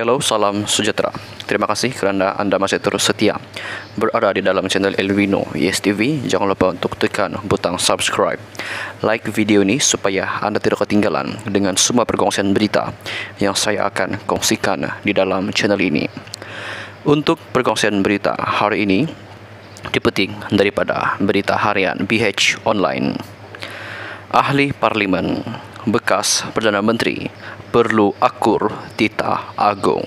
Halo, salam sejahtera. Terima kasih kerana anda masih terus setia berada di dalam channel Elvino YesTV. Jangan lupa untuk tekan butang subscribe, like video ini supaya anda tidak ketinggalan dengan semua perkongsian berita yang saya akan kongsikan di dalam channel ini. Untuk perkongsian berita hari ini dipetik daripada berita harian BH Online. Ahli Parlimen bekas Perdana Menteri perlu akur titah agung.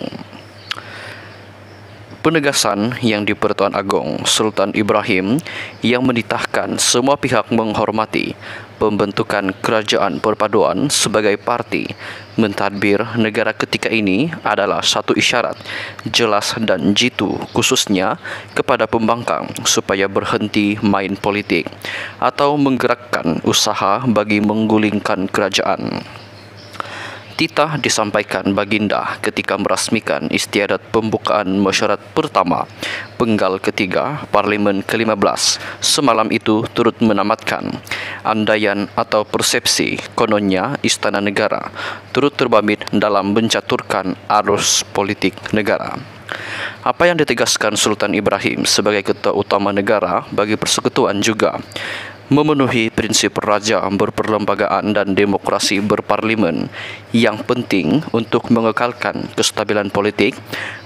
Penegasan yang di Pertuan Agong Sultan Ibrahim yang menitahkan semua pihak menghormati pembentukan kerajaan perpaduan sebagai parti mentadbir negara ketika ini adalah satu isyarat jelas dan jitu khususnya kepada pembangkang supaya berhenti main politik atau menggerakkan usaha bagi menggulingkan kerajaan. Titah disampaikan Baginda ketika merasmikan istiadat pembukaan mesyuarat pertama penggal ketiga Parlimen ke-15. Semalam itu turut menamatkan andaian atau persepsi kononnya Istana Negara turut terbabit dalam mencaturkan arus politik negara. Apa yang ditegaskan Sultan Ibrahim sebagai ketua utama negara bagi persekutuan juga memenuhi prinsip raja berperlembagaan dan demokrasi berparlimen yang penting untuk mengekalkan kestabilan politik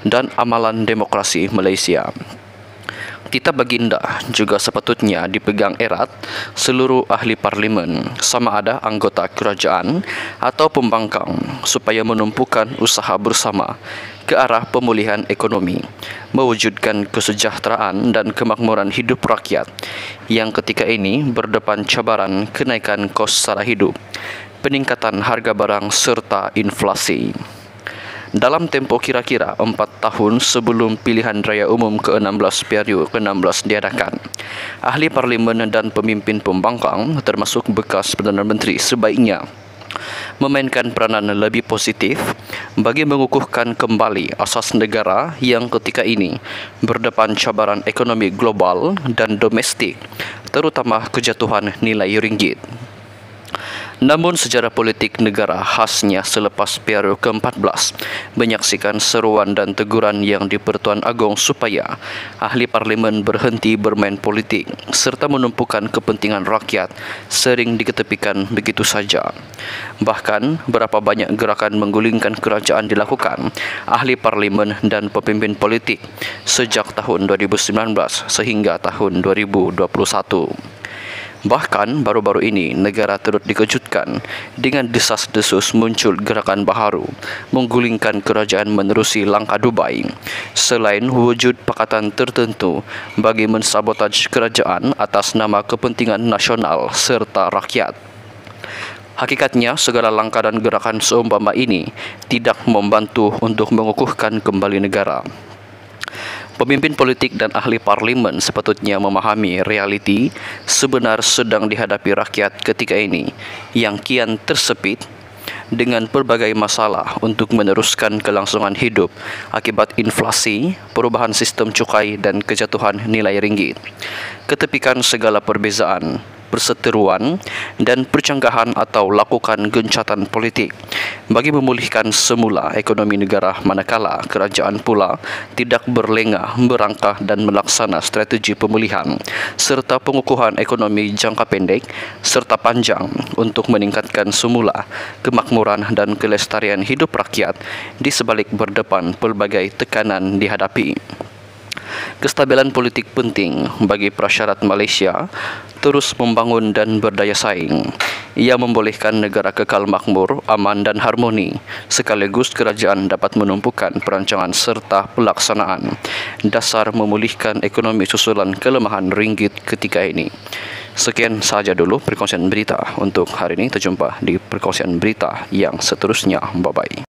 dan amalan demokrasi Malaysia. Titah Baginda juga sepatutnya dipegang erat seluruh ahli parlimen sama ada anggota kerajaan atau pembangkang supaya menumpukan usaha bersama ke arah pemulihan ekonomi, mewujudkan kesejahteraan dan kemakmuran hidup rakyat yang ketika ini berdepan cabaran kenaikan kos sara hidup, peningkatan harga barang serta inflasi. Dalam tempoh kira-kira 4 tahun sebelum pilihan raya umum ke-16 periode ke-16 diadakan, ahli parlimen dan pemimpin pembangkang termasuk bekas Perdana Menteri sebaiknya memainkan peranan lebih positif bagi mengukuhkan kembali asas negara yang ketika ini berdepan cabaran ekonomi global dan domestik, terutama kejatuhan nilai ringgit. Namun sejarah politik negara khasnya selepas periode ke-14 menyaksikan seruan dan teguran yang di Pertuan Agong supaya ahli parlimen berhenti bermain politik serta menumpukan kepentingan rakyat sering diketepikan begitu saja. Bahkan berapa banyak gerakan menggulingkan kerajaan dilakukan ahli parlimen dan pemimpin politik sejak tahun 2019 sehingga tahun 2021. Bahkan baru-baru ini negara turut dikejutkan dengan desas-desus muncul gerakan baharu menggulingkan kerajaan menerusi langkah Dubai selain wujud pakatan tertentu bagi mensabotaj kerajaan atas nama kepentingan nasional serta rakyat. Hakikatnya segala langkah dan gerakan seumpama ini tidak membantu untuk mengukuhkan kembali negara. Pemimpin politik dan ahli parlimen sepatutnya memahami realiti sebenar sedang dihadapi rakyat ketika ini yang kian tersepit dengan pelbagai masalah untuk meneruskan kelangsungan hidup akibat inflasi, perubahan sistem cukai dan kejatuhan nilai ringgit. Ketepikan segala perbezaan, perseteruan dan percanggahan atau lakukan gencatan politik bagi memulihkan semula ekonomi negara manakala kerajaan pula tidak berlengah merangkah dan melaksana strategi pemulihan serta pengukuhan ekonomi jangka pendek serta panjang untuk meningkatkan semula kemakmuran dan kelestarian hidup rakyat di sebalik berdepan pelbagai tekanan dihadapi. Kestabilan politik penting bagi prasyarat Malaysia terus membangun dan berdaya saing. Ia membolehkan negara kekal makmur, aman dan harmoni, sekaligus kerajaan dapat menumpukan perancangan serta pelaksanaan dasar memulihkan ekonomi susulan kelemahan ringgit ketika ini. Sekian sahaja dulu perkongsian berita untuk hari ini. Terjumpa di perkongsian berita yang seterusnya. Bye-bye.